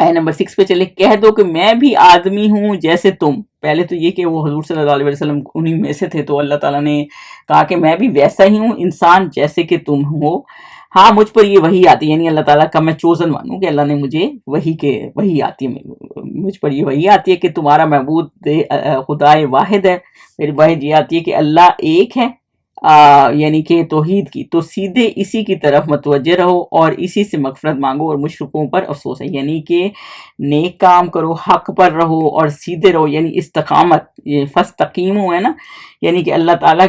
آیت نمبر 6 پہ چلے، کہہ دو کہ میں بھی آدمی ہوں جیسے تم. پہلے تو یہ کہ وہ حضور صلی اللہ علیہ وسلم انہی میں سے تھے، تو اللہ تعالیٰ نے کہا کہ میں بھی ویسا ہی ہوں انسان جیسے کہ تم ہو. ہاں مجھ پر یہ وحی آتی ہے، یعنی اللہ تعالیٰ کا میں چوزن مانوں کہ اللہ نے مجھے وحی آتی ہے، مجھ پر یہ وحی آتی ہے کہ تمہارا معبود خدا واحد ہے. میری واحد یہ آتی ہے کہ اللہ ایک ہے، یعنی کہ توحید کی، تو سیدھے اسی کی طرف متوجہ رہو اور اسی سے مغفرت مانگو اور مشرکوں پر افسوس ہے. یعنی کہ نیک کام کرو، حق پر رہو اور سیدھے رہو، یعنی استقامت. یہ فاستقیموا ہے نا، یعنی کہ اللہ تعالیٰ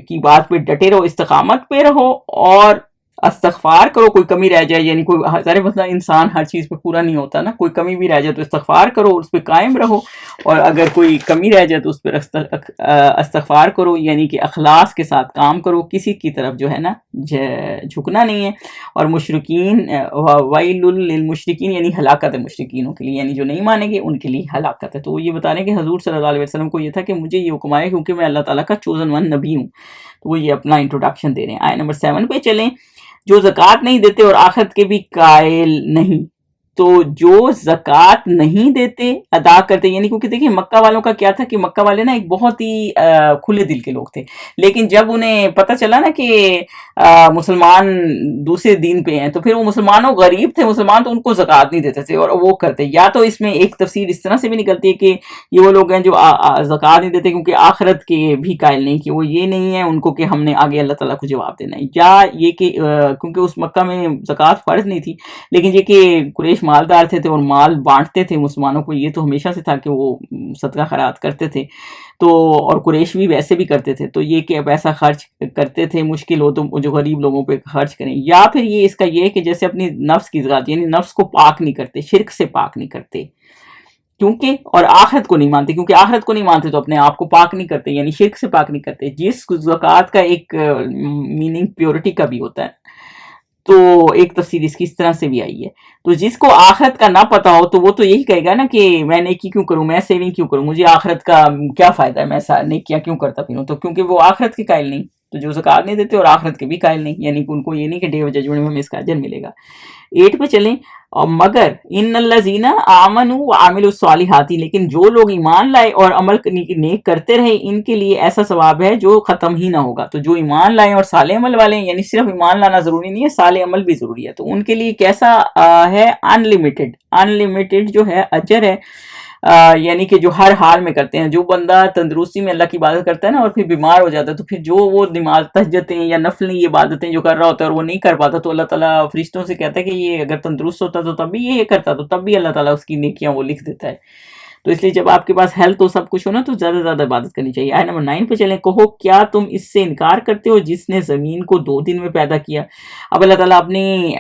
کی بات پہ ڈٹے رہو، استقامت پہ رہو اور استغفار کرو. کوئی کمی رہ جائے، یعنی کوئی ظاہر مسئلہ انسان ہر چیز پہ پورا نہیں ہوتا نا، کوئی کمی بھی رہ جائے تو استغفار کرو، اس پہ قائم رہو، اور اگر کوئی کمی رہ جائے تو اس پہ استغفار کرو، یعنی کہ اخلاص کے ساتھ کام کرو، کسی کی طرف جو ہے نا جھکنا نہیں ہے. اور مشرکین، ویل للمشرکین یعنی ہلاکت ہے مشرکینوں کے لیے، یعنی جو نہیں مانیں گے ان کے لیے ہلاکت ہے. تو وہ یہ بتا رہے ہیں کہ حضور صلی اللہ علیہ وسلم کو یہ تھا کہ مجھے یہ حکم آیا کیونکہ میں اللہ تعالیٰ کا چوزن ون نبی ہوں. تو وہ یہ اپنا انٹروڈکشن دے رہے ہیں. آیت نمبر 7 پہ چلیں، جو زکوٰۃ نہیں دیتے اور آخرت کے بھی قائل نہیں. تو جو زکوٰۃ نہیں دیتے ادا کرتے، یعنی کیونکہ دیکھیں مکہ والوں کا کیا تھا کہ مکہ والے نا ایک بہت ہی کھلے دل کے لوگ تھے، لیکن جب انہیں پتہ چلا نا کہ مسلمان دوسرے دین پہ ہیں تو پھر وہ مسلمانوں غریب تھے مسلمان، تو ان کو زکوٰۃ نہیں دیتے تھے اور وہ کرتے. یا تو اس میں ایک تفسیر اس طرح سے بھی نکلتی ہے کہ یہ وہ لوگ ہیں جو زکوٰۃ نہیں دیتے کیونکہ آخرت کے بھی قائل نہیں، کہ وہ یہ نہیں ہے ان کو کہ ہم نے آگے اللہ تعالیٰ کو جواب دینا ہے، یا یہ کہ کیونکہ اس مکہ میں زکوٰۃ فرض نہیں تھی، لیکن یہ کہ قریش مالدار تھے اور مال بانٹتے تھے مسلمانوں کو، یہ تو ہمیشہ سے تھا کہ وہ صدقہ خیرات کرتے تھے. تو اور قریش بھی ویسے بھی کرتے تھے، تو یہ کہ پیسہ خرچ کرتے تھے، مشکل ہو تو جو غریب لوگوں پہ خرچ کریں. یا پھر یہ اس کا یہ ہے کہ جیسے اپنی نفس کی زکوٰۃ، یعنی نفس کو پاک نہیں کرتے، شرک سے پاک نہیں کرتے کیونکہ، اور آخرت کو نہیں مانتے کیونکہ آخرت کو نہیں مانتے تو اپنے آپ کو پاک نہیں کرتے، یعنی شرک سے پاک نہیں کرتے. جس زکوٰۃ کا ایک میننگ پیورٹی کا بھی ہوتا ہے، تو ایک تفسیر اس کی اس طرح سے بھی آئی ہے. تو جس کو آخرت کا نہ پتا ہو تو وہ تو یہی کہے گا نا کہ میں نیکی کیوں کروں، میں سیونگ کیوں کروں، مجھے آخرت کا کیا فائدہ ہے، میں نیکیاں کیوں کرتا پھروں. تو کیونکہ وہ آخرت کے قائل نہیں، تو جو زکوٰۃ نہیں دیتے اور آخرت کے بھی قائل نہیں، یعنی کہ ان کو یہ نہیں کہ ڈے آف ججمنٹ میں ہمیں اس کا اجر ملے گا. 8 پہ چلیں، مگر ان الذین آمنوا وعملوا الصالحات، لیکن جو لوگ ایمان لائے اور عمل نیک کرتے رہے ان کے لیے ایسا ثواب ہے جو ختم ہی نہ ہوگا. تو جو ایمان لائے اور صالح عمل والے ہیں، یعنی صرف ایمان لانا ضروری نہیں ہے، صالح عمل بھی ضروری ہے، تو ان کے لیے کیسا ہے، انلمیٹڈ جو ہے اجر ہے. یعنی کہ جو ہر حال میں کرتے ہیں. جو بندہ تندرستی میں اللہ کی عبادت کرتا ہے نا اور پھر بیمار ہو جاتا ہے، تو پھر جو وہ نماز تہجدیں یا نفلی عبادتیں جو کر رہا ہوتا ہے اور وہ نہیں کر پاتا، تو اللہ تعالیٰ فرشتوں سے کہتا ہے کہ یہ اگر تندرست ہوتا تو تب بھی یہ کرتا، تو تب بھی اللہ تعالیٰ اس کی نیکیاں وہ لکھ دیتا ہے. تو اس لیے جب آپ کے پاس ہیلتھ تو سب کچھ ہو نا، تو زیادہ سے زیادہ عبادت کرنی چاہیے. آیت نمبر 9 پہ چلیں، کہو کیا تم اس سے انکار کرتے ہو جس نے زمین کو 2 دن میں پیدا کیا. اب اللہ تعالیٰ اپنی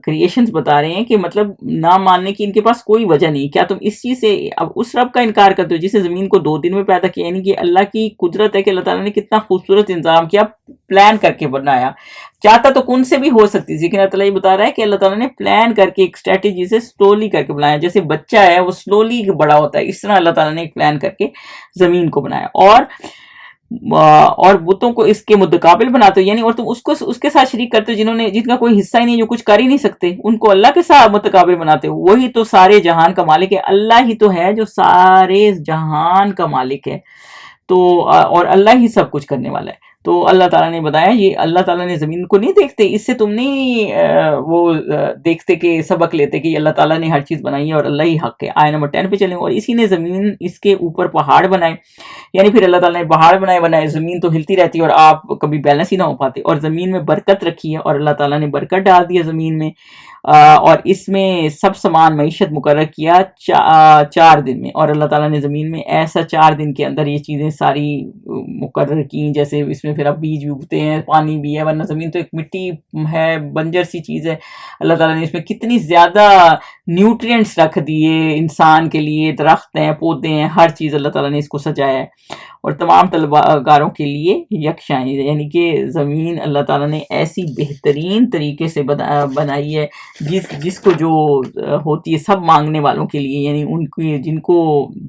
کریشنز بتا رہے ہیں کہ مطلب نہ ماننے کی ان کے پاس کوئی وجہ نہیں. کیا تم اس چیز سے اب اس رب کا انکار کرتے ہو جس نے زمین کو 2 دن میں پیدا کیا، یعنی کہ اللہ کی قدرت ہے کہ اللہ تعالیٰ نے کتنا خوبصورت انتظام کیا، پلان کر کے بنایا. چاہتا تو کن سے بھی ہو سکتی، لیکن اللہ تعالیٰ یہ بتا رہا ہے کہ اللہ تعالیٰ نے پلان کر کے ایک اسٹریٹجی سے سلولی کر کے بنایا. جیسے بچہ ہے وہ سلولی بڑا ہوتا ہے، اس طرح اللہ تعالیٰ نے ایک پلان کر کے زمین کو بنایا. اور بتوں کو اس کے متقابل بناتے ہو، یعنی اور تم اس کے ساتھ شریک کرتے ہو جن کا کوئی حصہ ہی نہیں، جو کچھ کر ہی نہیں سکتے، ان کو اللہ کے ساتھ متقابل بناتے ہو. وہی تو سارے جہان کا مالک ہے، اللہ ہی تو ہے جو سارے جہان کا مالک ہے. تو اور اللہ ہی سب کچھ کرنے والا ہے. تو اللہ تعالیٰ نے بتایا یہ اللہ تعالیٰ نے زمین کو نہیں دیکھتے، اس سے تم نہیں وہ دیکھتے کہ سبق لیتے کہ اللہ تعالیٰ نے ہر چیز بنائی ہے اور اللہ ہی حق ہے. آیت نمبر 10 پہ چلیں، اور اسی نے زمین اس کے اوپر پہاڑ بنائے، یعنی پھر اللہ تعالیٰ نے پہاڑ بنائے، زمین تو ہلتی رہتی ہے اور آپ کبھی بیلنس ہی نہ ہو پاتے. اور زمین میں برکت رکھی ہے، اور اللہ تعالیٰ نے برکت ڈال دی ہے زمین میں، اور اس میں سب سامان معیشت مقرر کیا 4 دن میں. اور اللہ تعالیٰ نے زمین میں ایسا 4 دن کے اندر یہ چیزیں ساری مقرر کی، جیسے اس میں پھر اب بیج بھی اگتے ہیں، پانی بھی ہے، ورنہ زمین تو ایک مٹی ہے، بنجر سی چیز ہے. اللہ تعالیٰ نے اس میں کتنی زیادہ نیوٹرینٹس رکھ دیے انسان کے لیے، درخت ہیں، پودے ہیں، ہر چیز اللہ تعالیٰ نے اس کو سجایا ہے. اور تمام طلباء کے لیے یکشاں ہے، یعنی کہ زمین اللہ تعالیٰ نے ایسی بہترین طریقے سے بنائی ہے جس کو جو ہوتی ہے سب مانگنے والوں کے لیے، یعنی ان کی جن کو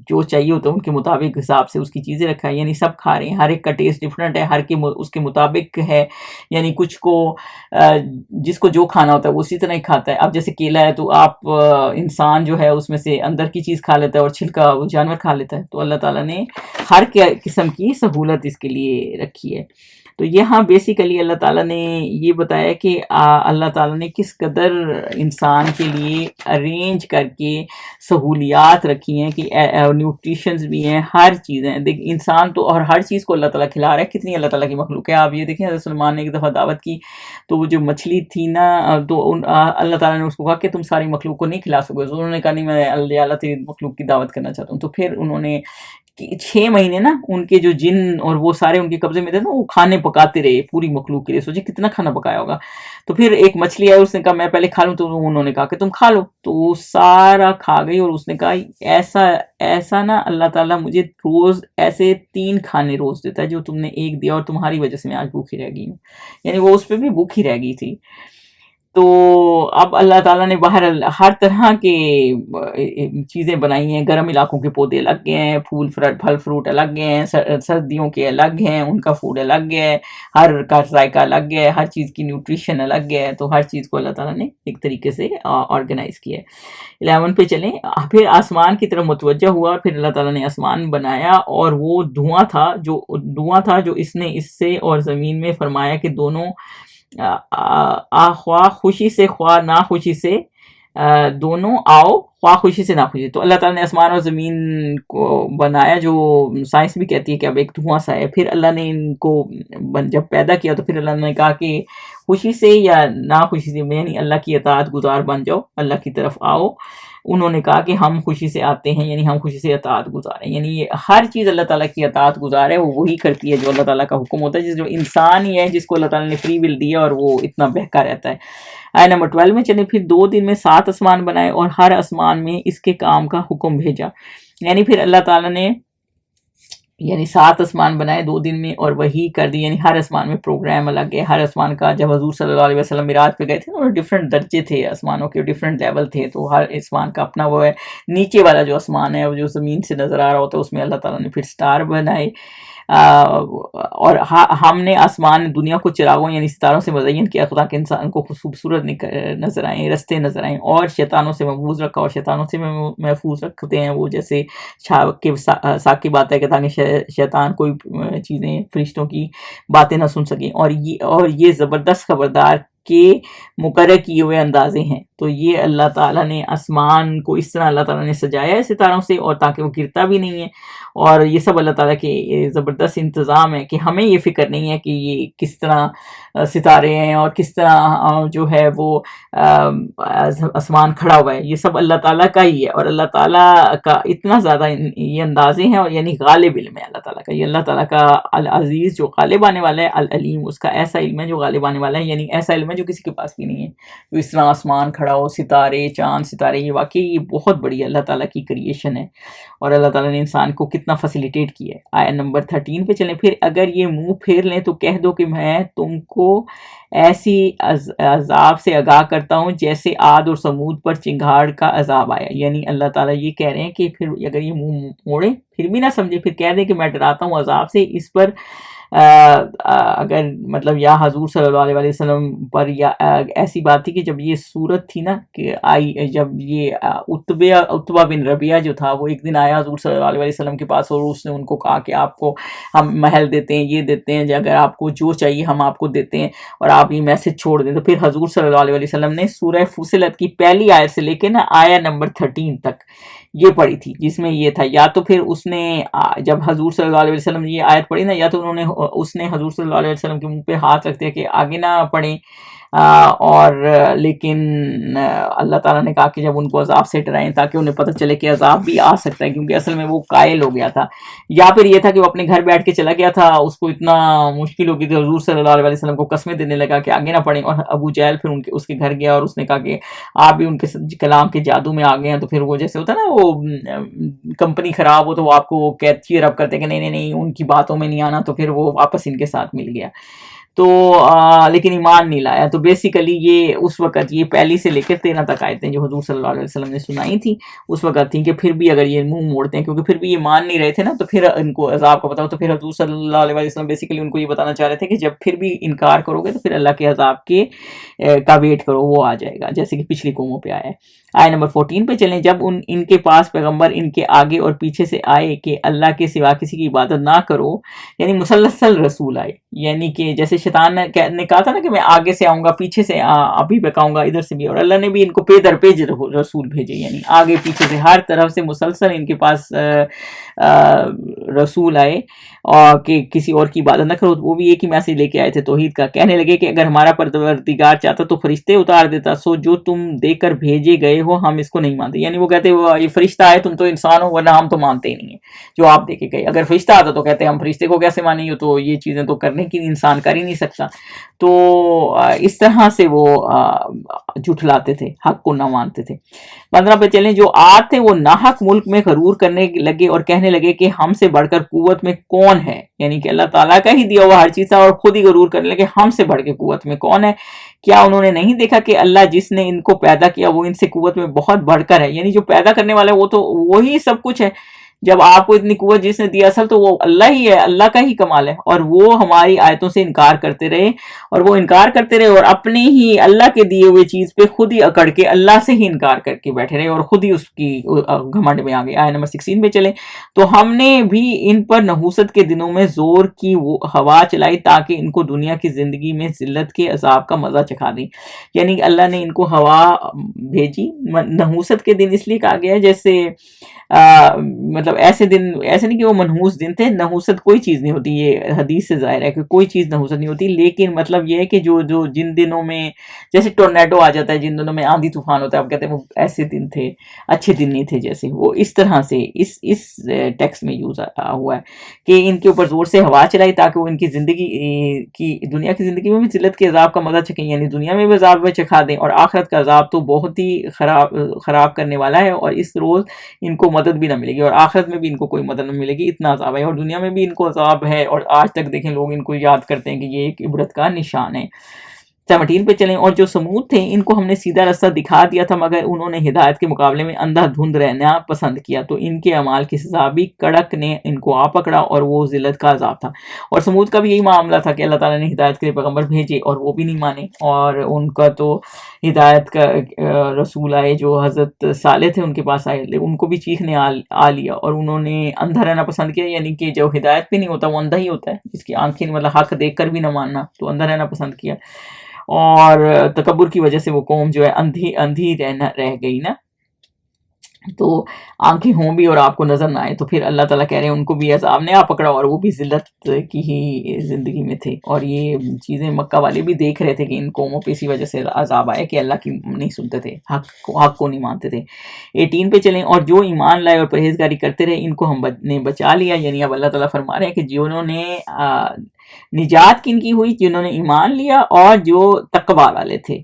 جو چاہیے ہوتا ہے ان کے مطابق حساب سے اس کی چیزیں رکھا ہے، یعنی سب کھا رہے ہیں، ہر ایک کا ٹیسٹ ڈفرینٹ ہے، ہر کے اس کے مطابق ہے، یعنی کچھ کو جس کو جو کھانا ہوتا ہے وہ اسی طرح ہی کھاتا ہے۔ اب جیسے کیلا ہے تو آپ انسان جو ہے اس میں سے اندر کی چیز کھا لیتا ہے اور چھلکا وہ جانور کھا لیتا ہے، تو اللہ تعالیٰ نے ہر قسم کی سہولت اس کے لیے رکھی ہے۔ تو یہاں بیسیکلی اللہ تعالیٰ نے یہ بتایا کہ اللہ تعالیٰ نے کس قدر انسان کے لیے ارینج کر کے سہولیات رکھی ہیں کہ نیوٹریشنز بھی ہیں، ہر چیزیں دیکھ انسان تو، اور ہر چیز کو اللہ تعالیٰ کھلا رہا ہے۔ کتنی اللہ تعالیٰ کی مخلوق ہے، آپ یہ دیکھیں حضرت سلمان نے ایک دفعہ دعوت کی تو وہ جو مچھلی تھی نا، تو اللہ تعالیٰ نے اس کو کہا کہ تم ساری مخلوق کو نہیں کھلا سکو، انہوں نے کہا نہیں میں اللہ تیری مخلوق کی دعوت کرنا چاہتا ہوں۔ تو پھر انہوں نے 6 مہینے نا ان کے جو جن اور وہ سارے ان کے قبضے میں تھے نا، وہ کھانے پکاتے رہے پوری مخلوق کے لیے، سوچے کتنا کھانا پکایا ہوگا۔ تو پھر ایک مچھلی آئی، اس نے کہا میں پہلے کھا لوں، تو انہوں نے کہا کہ تم کھا لو، تو وہ سارا کھا گئی، اور اس نے کہا ایسا نا اللہ تعالیٰ مجھے روز ایسے 3 کھانے روز دیتا ہے جو تم نے ایک دیا، اور تمہاری وجہ سے میں آج بھوکھی رہ گئی ہوں، یعنی وہ اس پہ بھی بھوکھی رہ گئی تھی۔ تو اب اللہ تعالیٰ نے باہر ہر طرح کے چیزیں بنائی ہیں، گرم علاقوں کے پودے الگ گئے ہیں، پھل فروٹ الگ گئے ہیں، سردیوں کے الگ ہیں، ان کا فوڈ الگ ہے، ہر کا ذائقہ الگ ہے، ہر چیز کی نیوٹریشن الگ ہے، تو ہر چیز کو اللہ تعالیٰ نے ایک طریقے سے آرگنائز کیا ہے۔ 11 پہ چلیں، پھر آسمان کی طرف متوجہ ہوا، پھر اللہ تعالیٰ نے آسمان بنایا، اور وہ دھواں تھا جو اس نے اس سے اور زمین میں فرمایا کہ دونوں خواہ خوشی سے خواہ ناخوشی سے دونوں آؤ، خواہ خوشی سے ناخوشی۔ تو اللہ تعالیٰ نے آسمان اور زمین کو بنایا، جو سائنس بھی کہتی ہے کہ اب ایک دھواں سا ہے۔ پھر اللہ نے ان کو جب پیدا کیا تو پھر اللہ نے کہا کہ خوشی سے یا ناخوشی سے، یعنی اللہ کی اطاعت گزار بن جاؤ، اللہ کی طرف آؤ۔ انہوں نے کہا کہ ہم خوشی سے آتے ہیں، یعنی ہم خوشی سے اطاعت گزار ہیں، یعنی ہر چیز اللہ تعالیٰ کی اطاعت گزار ہے، وہ وہی کرتی ہے جو اللہ تعالیٰ کا حکم ہوتا ہے، جو انسان ہی ہے جس کو اللہ تعالیٰ نے فری ول دیا اور وہ اتنا بہکا رہتا ہے۔ آیت نمبر 12 میں چلیں، پھر 2 دن میں 7 آسمان بنائے اور ہر آسمان میں اس کے کام کا حکم بھیجا، یعنی پھر اللہ تعالیٰ نے 7 آسمان بنائے 2 دن میں اور وہی کر دی، یعنی ہر آسمان میں پروگرام الگ ہے۔ ہر آسمان کا، جب حضور صلی اللہ علیہ وسلم معراج پہ گئے تھے اور ڈفرینٹ درجے تھے آسمانوں کے، ڈفرینٹ لیول تھے، تو ہر آسمان کا اپنا وہ ہے۔ نیچے والا جو آسمان ہے، وہ جو زمین سے نظر آ رہا ہوتا ہے، اس میں اللہ تعالیٰ نے پھر سٹار بنائے، اور ہم نے آسمان دنیا کو چراغوں یعنی ستاروں سے مزین کیا تاکہ انسان کو خوبصورت نظر آئیں، رستے نظر آئیں، اور شیطانوں سے محفوظ رکھا، اور شیطانوں سے محفوظ رکھتے ہیں وہ جیسے ساق کی بات ہے کہ تاکہ شیطان کوئی چیزیں فرشتوں کی باتیں نہ سن سکیں، اور یہ زبردست خبردار کے مقرر کیے ہوئے اندازے ہیں۔ تو یہ اللہ تعالیٰ نے آسمان کو اس طرح اللہ تعالیٰ نے سجایا ہے ستاروں سے، اور تاکہ وہ گرتا بھی نہیں ہے، اور یہ سب اللہ تعالیٰ کے زبردست انتظام ہے کہ ہمیں یہ فکر نہیں ہے کہ یہ کس طرح ستارے ہیں اور کس طرح جو ہے وہ آسمان کھڑا ہوا ہے، یہ سب اللہ تعالیٰ کا ہی ہے، اور اللہ تعالیٰ کا اتنا زیادہ یہ اندازے ہیں، اور یعنی غالب علم ہے اللہ تعالیٰ کا، یہ اللہ تعالیٰ کا العزیز جو غالب آنے والا ہے، العلیم اس کا ایسا علم ہے جو غالب آنے والا ہے، یعنی ایسا علم ہے جو کسی کے پاس بھی نہیں ہے، جو اس طرح آسمان کھڑا ہو، ستارے، چاند ستارے، یہ واقعی یہ بہت بڑی اللہ تعالیٰ کی کریشن ہے، اور اللہ تعالیٰ نے انسان کو کتنا فیسیلیٹیٹ کیا ہے۔ آیت نمبر 13 پہ چلیں، پھر اگر یہ منہ پھیر لیں تو کہہ دو کہ میں تم کو ایسی عذاب سے آگاہ کرتا ہوں جیسے عاد اور سمود پر چنگھاڑ کا عذاب آیا، یعنی اللہ تعالیٰ یہ کہہ رہے ہیں کہ پھر اگر یہ منہ موڑے پھر بھی نہ سمجھے، پھر کہہ دیں کہ میں ڈراتا ہوں عذاب سے، اس پر اگر مطلب یا حضور صلی اللہ علیہ وسلم پر یا ایسی بات تھی کہ جب یہ صورت تھی نا کہ آئی، جب یہ عتبہ بن ربیعہ جو تھا وہ ایک دن آیا حضور صلی اللہ علیہ وسلم کے پاس، اور اس نے ان کو کہا کہ آپ کو ہم محل دیتے ہیں، یہ دیتے ہیں، اگر آپ کو جو چاہیے ہم آپ کو دیتے ہیں، اور آپ یہ میسج چھوڑ دیں۔ تو پھر حضور صلی اللہ علیہ وسلم نے سورہ فصلت کی پہلی آیت سے لے کے نا آیت نمبر 13 تک یہ پڑھی تھی، جس میں یہ تھا، یا تو پھر اس نے جب حضور صلی اللہ علیہ وسلم نے یہ آیت پڑھی نا، یا تو اس نے حضور صلی اللہ علیہ وسلم کے منہ پہ ہاتھ رکھ دیا کہ آگے نہ پڑھیں، اور لیکن اللہ تعالیٰ نے کہا کہ جب ان کو عذاب سے ڈرائیں تاکہ انہیں پتہ چلے کہ عذاب بھی آ سکتا ہے، کیونکہ اصل میں وہ قائل ہو گیا تھا، یا پھر یہ تھا کہ وہ اپنے گھر بیٹھ کے چلا گیا تھا، اس کو اتنا مشکل ہو گئی تھی، حضور صلی اللہ علیہ وسلم کو قسمیں دینے لگا کہ آگے نہ پڑھیں، اور ابو جہل پھر اس کے گھر گیا اور اس نے کہا کہ آپ بھی ان کے کلام کے جادو میں آ گئے ہیں، تو پھر وہ جیسے ہوتا ہے نا وہ کمپنی خراب ہو تو وہ آپ کو چیئر اپ کرتے کہ نہیں نہیں نہیں ان کی باتوں میں نہیں آنا، تو پھر وہ واپس ان کے ساتھ مل گیا، تو لیکن ایمان نہیں لایا۔ تو بیسیکلی یہ اس وقت یہ پہلی سے لے کر 13 تک آیتیں جو حضور صلی اللہ علیہ وسلم نے سنائی تھی اس وقت تھیں کہ پھر بھی اگر یہ منہ موڑتے ہیں، کیونکہ پھر بھی یہ مان نہیں رہے تھے نا، تو پھر ان کو عذاب کا پتہ ہو، تو پھر حضور صلی اللہ علیہ وسلم بیسیکلی ان کو یہ بتانا چاہ رہے تھے کہ جب پھر بھی انکار کرو گے تو پھر اللہ کے عذاب کے کا ویٹ کرو، وہ آ جائے گا، جیسے کہ پچھلی قوموں پہ آیا ہے۔ آیت نمبر 14 پہ چلیں، جب ان کے پاس پیغمبر ان کے آگے اور پیچھے سے آئے کہ اللہ کے سوا کسی کی عبادت نہ کرو، یعنی مسلسل رسول آئے، یعنی کہ جیسے شیطان نے کہا تھا نا کہ میں آگے سے آؤں گا، پیچھے سے ابھی بکاؤں گا، ادھر سے بھی، اور اللہ نے بھی ان کو پے در پے رسول بھیجے، یعنی آگے پیچھے سے ہر طرف سے مسلسل ان کے پاس رسول آئے اور کہ کسی اور کی عبادت نہ کرو، وہ بھی ایک ہی میسج لے کے آئے تھے توحید کا۔ کہنے لگے کہ اگر ہمارا پروردگار چاہتا تو فرشتے اتار دیتا، سو جو تم دے کر بھیجے گئے ہو ہم اس کو نہیں مانتے، یعنی وہ کہتے یہ فرشتہ آئے تم تو انسان ہو، ورنہ ہم تو مانتے ہی نہیں ہیں جو آپ دے کے گئے، اگر فرشتہ آتا تو کہتے ہم فرشتے کو کیسے مانیں، تو یہ چیزیں تو کرنے کی انسان کر ہی نہیں سکتا، تو اس طرح سے وہ جھٹلاتے تھے، حق کو نہ مانتے تھے۔ 15 پہ چلیں، جو آج تھے وہ ناحق ملک میں غرور کرنے لگے اور کہنے لگے کہ ہم سے بڑھ کر قوت میں کون ہے، یعنی کہ اللہ تعالیٰ کا ہی دیا ہوا ہر چیز تھا، اور خود ہی غرور کرنے لگے ہم سے بڑھ کے قوت میں کون ہے، کیا انہوں نے نہیں دیکھا کہ اللہ جس نے ان کو پیدا کیا وہ ان سے قوت میں بہت بڑھ کر ہے، یعنی جو پیدا کرنے والا ہے وہ تو وہی سب کچھ ہے، جب آپ کو اتنی قوت جس نے دیا اصل تو وہ اللہ ہی ہے، اللہ کا ہی کمال ہے، اور وہ ہماری آیتوں سے انکار کرتے رہے، اور وہ انکار کرتے رہے اور اپنے ہی اللہ کے دیے ہوئے چیز پہ خود ہی اکڑ کے اللہ سے ہی انکار کر کے بیٹھے رہے اور خود ہی اس کی گھمنڈ میں آ گئے۔ آیت نمبر 16 پہ چلیں، تو ہم نے بھی ان پر نحوست کے دنوں میں زور کی ہوا چلائی تاکہ ان کو دنیا کی زندگی میں ذلت کے عذاب کا مزہ چکھا دیں، یعنی کہ اللہ نے ان کو ہوا بھیجی۔ نحوست کے دن اس لیے کہا گیا ہے جیسے مطلب ایسے دن، ایسے نہیں کہ وہ منحوس دن تھے، نحوست کوئی چیز نہیں ہوتی، یہ حدیث سے ظاہر ہے کہ کوئی چیز نحوست نہیں ہوتی، لیکن مطلب یہ ہے کہ جو جن دنوں میں جیسے ٹورنیڈو آ جاتا ہے، جن دنوں میں آندھی طوفان ہوتا ہے، آپ کہتے ہیں وہ ایسے دن تھے، اچھے دن نہیں تھے، جیسے وہ اس طرح سے اس ٹیکسٹ میں یوز ہوا ہے کہ ان کے اوپر زور سے ہوا چلائی تاکہ وہ ان کی زندگی کی دنیا کی زندگی میں بھی ذلت کے عذاب کا مزہ چکھیں، یعنی دنیا میں بھی عذاب میں چکھا دیں، اور آخرت کا عذاب تو بہت ہی خراب کرنے والا ہے، اور اس روز ان کو مدد بھی نہ ملے گی، اور آخرت میں بھی ان کو کوئی مدد نہ ملے گی، اتنا عذاب ہے، اور دنیا میں بھی ان کو عذاب ہے، اور آج تک دیکھیں لوگ ان کو یاد کرتے ہیں کہ یہ ایک عبرت کا نشان ہے۔ 17 پہ چلیں، اور جو سمود تھے ان کو ہم نے سیدھا رستہ دکھا دیا تھا مگر انہوں نے ہدایت کے مقابلے میں اندھا دھند رہنا پسند کیا، تو ان کے اعمال کی سزا بھی کڑک نے ان کو آ پکڑا اور وہ ذلت کا عذاب تھا۔ اور سمود کا بھی یہی معاملہ تھا کہ اللہ تعالیٰ نے ہدایت کے لیے پیغمبر بھیجے اور وہ بھی نہیں مانے، اور ان کا تو ہدایت کا رسول آئے جو حضرت صالح تھے ان کے پاس آئے، ان کو بھی چیخنے آ لیا، اور انہوں نے اندھا رہنا پسند کیا، یعنی کہ جو ہدایت پہ نہیں ہوتا وہ اندھا ہی ہوتا ہے، جس کی آنکھیں مطلب حق دیکھ کر بھی نہ ماننا، تو اندھا رہنا پسند کیا، اور تکبر کی وجہ سے وہ قوم جو ہے اندھی رہ گئی نا، تو آنکھیں ہوں بھی اور آپ کو نظر نہ آئے، تو پھر اللہ تعالیٰ کہہ رہے ہیں ان کو بھی عذاب نے آ پکڑا اور وہ بھی ذلت کی ہی زندگی میں تھے، اور یہ چیزیں مکہ والے بھی دیکھ رہے تھے کہ ان قوموں پہ اسی وجہ سے عذاب آئے کہ اللہ کی نہیں سنتے تھے، حق کو نہیں مانتے تھے۔ 18 پہ چلیں، اور جو ایمان لائے اور پرہیزگاری کرتے رہے ان کو ہم نے بچا لیا، یعنی اب اللہ تعالیٰ فرما رہے ہیں کہ جنہوں نے نجات کن کی ہوئی، جنہوں نے ایمان لیا اور جو تقوی والے تھے،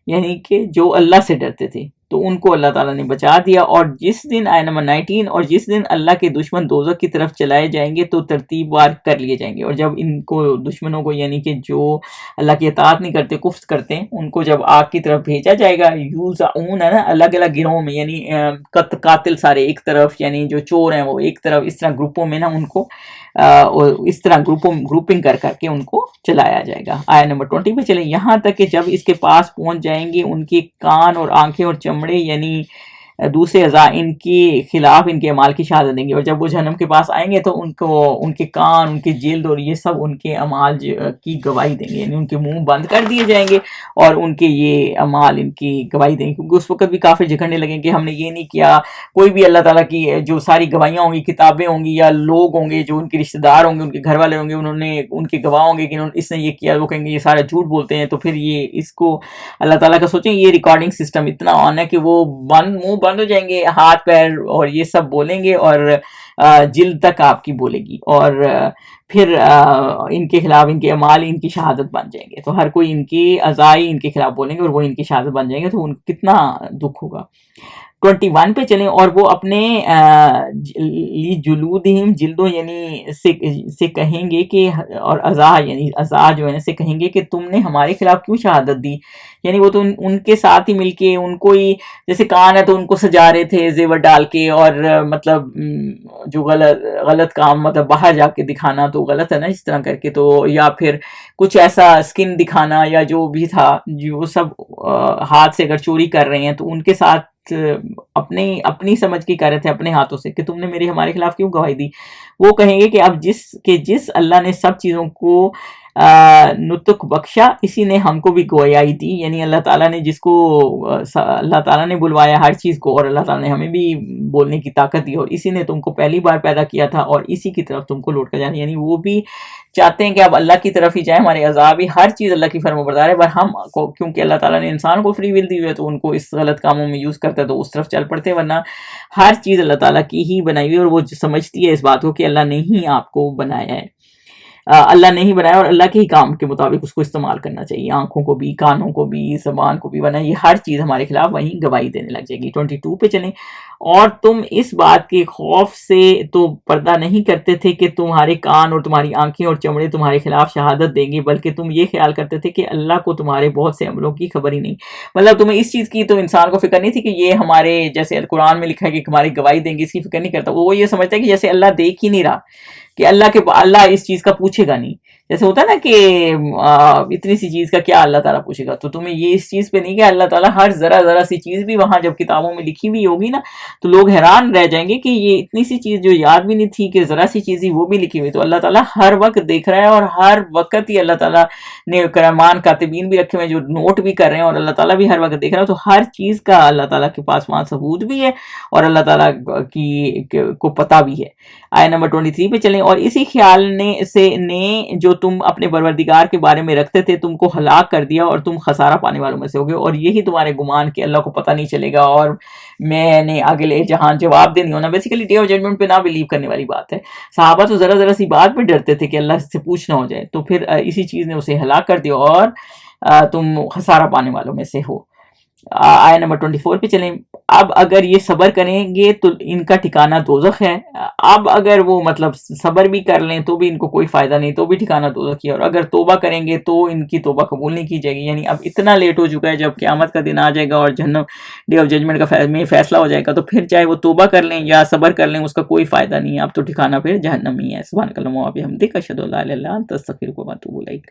یعنی کہ جو اللہ سے ڈرتے تھے، تو ان کو اللہ تعالیٰ نے بچا دیا۔ اور جس دن آیت نمبر 19، اور جس دن اللہ کے دشمن دوزخ کی طرف چلائے جائیں گے تو ترتیب وار کر لیے جائیں گے، اور جب ان کو دشمنوں کو یعنی کہ جو اللہ کی اطاعت نہیں کرتے، کفر کرتے ہیں، ان کو جب آگ کی طرف بھیجا جائے گا، یوزعون ہے نا، الگ الگ گروہوں میں، یعنی قاتل سارے ایک طرف، یعنی جو چور ہیں وہ ایک طرف، اس طرح گروپوں میں نا ان کو اس طرح گروپنگ کر کے ان کو چلایا جائے گا۔ آیت نمبر 20 پہ چلیں، یہاں تک کہ جب اس کے پاس پہنچ جائیں گے ان کے کان اور آنکھیں اور چمڑے، یعنی دوسرے اعضاء ان کے خلاف ان کے اعمال کی شہادت دیں گے، اور جب وہ جہنم کے پاس آئیں گے تو ان کو ان کے کان، ان کے جلد اور یہ سب ان کے اعمال کی گواہی دیں گے، یعنی ان کے منہ بند کر دیے جائیں گے اور ان کے یہ اعمال ان کی گواہی دیں گے، کیونکہ اس وقت بھی کافر جھگڑنے لگیں کہ ہم نے یہ نہیں کیا. کوئی بھی اللہ تعالیٰ کی جو ساری گواہیاں ہوں گی، کتابیں ہوں گی، یا لوگ ہوں گے جو ان کے رشتہ دار ہوں گے، ان کے گھر والے ہوں گے، انہوں نے ان کے گواہ ہوں گے کہ اس نے یہ کیا، وہ کہیں گے یہ سارا جھوٹ بولتے ہیں. تو پھر یہ اس کو اللہ تعالیٰ کا سوچیں، یہ ریکارڈنگ سسٹم اتنا آن ہے کہ وہ منہ بند ہو جائیں گے، ہاتھ پیر اور یہ سب بولیں گے، اور جلد تک آپ کی بولے گی، اور پھر ان کے خلاف ان کے اعمال ان کی شہادت بن جائیں گے. تو ہر کوئی ان کی اعضائی ان کے خلاف بولیں گے اور وہ ان کی شہادت بن جائیں گے. تو ان کو کتنا دکھ ہوگا. 21 پہ چلیں. اور وہ اپنے جلودہم جلدوں یعنی سے کہیں گے کہ، اور اعضاء یعنی اعضاء جو ہے سے کہیں گے کہ تم نے ہمارے خلاف کیوں شہادت دی. یعنی وہ تو ان کے ساتھ ہی مل کے ان کو ہی، جیسے کان ہے تو ان کو سجا رہے تھے زیور ڈال کے، اور مطلب جو غلط کام مطلب باہر جا کے دکھانا تو غلط ہے نا اس طرح کر کے، تو یا پھر کچھ ایسا اسکن دکھانا یا جو بھی تھا، جو سب ہاتھ سے اگر چوری کر رہے ہیں تو ان کے ساتھ اپنی سمجھ کی کر رہے تھے اپنے ہاتھوں سے کہ تم نے ہمارے خلاف کیوں گواہی دی. وہ کہیں گے کہ اب جس اللہ نے سب چیزوں کو نطق بخشا، اسی نے ہم کو بھی گویائی دی. یعنی اللہ تعالیٰ نے جس کو اللہ تعالیٰ نے بلوایا ہر چیز کو، اور اللہ تعالیٰ نے ہمیں بھی بولنے کی طاقت دی، اور اسی نے تم کو پہلی بار پیدا کیا تھا اور اسی کی طرف تم کو لوٹ کر جانا. یعنی وہ بھی چاہتے ہیں کہ اب اللہ کی طرف ہی جائیں. ہمارے عذاب بھی ہر چیز اللہ کی فرمانبردار ہے، پر ہم کو کیونکہ اللہ تعالیٰ نے انسان کو فری ول دی ہوئی ہے تو ان کو اس غلط کاموں میں یوز کرتا ہے تو اس طرف چل پڑتے ہیں. ورنہ ہر چیز اللہ تعالیٰ کی ہی بنائی ہوئی ہے، اور وہ سمجھتی ہے اس بات کو کہ اللہ نے ہی آپ کو بنایا ہے، اللہ نے ہی بنایا، اور اللہ کے ہی کام کے مطابق اس کو استعمال کرنا چاہیے. آنکھوں کو بھی، کانوں کو بھی، زبان کو بھی بنایا، یہ ہر چیز ہمارے خلاف وہیں گواہی دینے لگ جائے گی. 22 پہ چلیں. اور تم اس بات کے خوف سے تو پردہ نہیں کرتے تھے کہ تمہارے کان اور تمہاری آنکھیں اور چمڑے تمہارے خلاف شہادت دیں گے، بلکہ تم یہ خیال کرتے تھے کہ اللہ کو تمہارے بہت سے عملوں کی خبر ہی نہیں. مطلب تمہیں اس چیز کی تو انسان کو فکر نہیں تھی کہ یہ ہمارے، جیسے قرآن میں لکھا ہے کہ ہماری گواہی دیں گے، اس کی فکر نہیں کرتا. وہ یہ سمجھتا ہے کہ جیسے اللہ دیکھ ہی نہیں رہا، کہ اللہ اس چیز کا پوچھے گا نہیں. جیسے ہوتا ہے نا کہ اتنی سی چیز کا کیا اللہ تعالیٰ پوچھے گا. تو تمہیں یہ اس چیز پہ نہیں کہ اللہ تعالیٰ ہر ذرا سی چیز بھی وہاں جب کتابوں میں لکھی ہوئی ہوگی نا تو لوگ حیران رہ جائیں گے کہ یہ اتنی سی چیز جو یاد بھی نہیں تھی کہ ذرا سی چیز ہی وہ بھی لکھی ہوئی. تو اللہ تعالیٰ ہر وقت دیکھ رہا ہے، اور ہر وقت ہی اللہ تعالیٰ نے کرمان کاتبین بھی رکھے ہوئے جو نوٹ بھی کر رہے ہیں، اور اللہ تعالیٰ بھی ہر وقت دیکھ رہا ہے. تو ہر چیز کا اللہ تعالیٰ کے پاس وہاں ثبوت بھی ہے، اور اللہ تعالیٰ کو پتہ بھی ہے. آیت نمبر 23 پہ چلیں. اور اسی خیال نے جو تم اپنے پروردگار کے بارے میں رکھتے تھے تم کو ہلاک کر دیا، اور تم خسارہ پانے والوں میں سے ہوگے. اور یہی تمہارے گمان کہ اللہ کو پتہ نہیں چلے گا اور میں نے اگلے جہاں جواب دے نہیں ہونا. بیسیکلی ڈے آف ججمنٹ پہ نہ بلیو کرنے والی بات ہے. صحابہ تو ذرا سی بات پہ ڈرتے تھے کہ اللہ سے پوچھنا ہو جائے، تو پھر اسی چیز نے اسے ہلاک کر دیا اور تم خسارہ پانے والوں میں سے ہو. آیت نمبر 24 پہ چلیں. اب اگر یہ صبر کریں گے تو ان کا ٹھکانہ دوزخ ہے. اب اگر وہ مطلب صبر بھی کر لیں تو بھی ان کو کوئی فائدہ نہیں، تو بھی ٹھکانہ دوزخ ہے. اور اگر توبہ کریں گے تو ان کی توبہ قبول نہیں کی جائے گی. یعنی اب اتنا لیٹ ہو چکا ہے، جب قیامت کا دن آ جائے گا اور جہنم ڈے آف ججمنٹ کا میں فیصلہ ہو جائے گا تو پھر چاہے وہ توبہ کر لیں یا صبر کر لیں اس کا کوئی فائدہ نہیں ہے. اب تو ٹھکانہ پھر جہنم ہی ہے. سبحانک اللہم و بحمدک، اشہد ان لا الہ الا انت، استغفرک و اتوب الیک.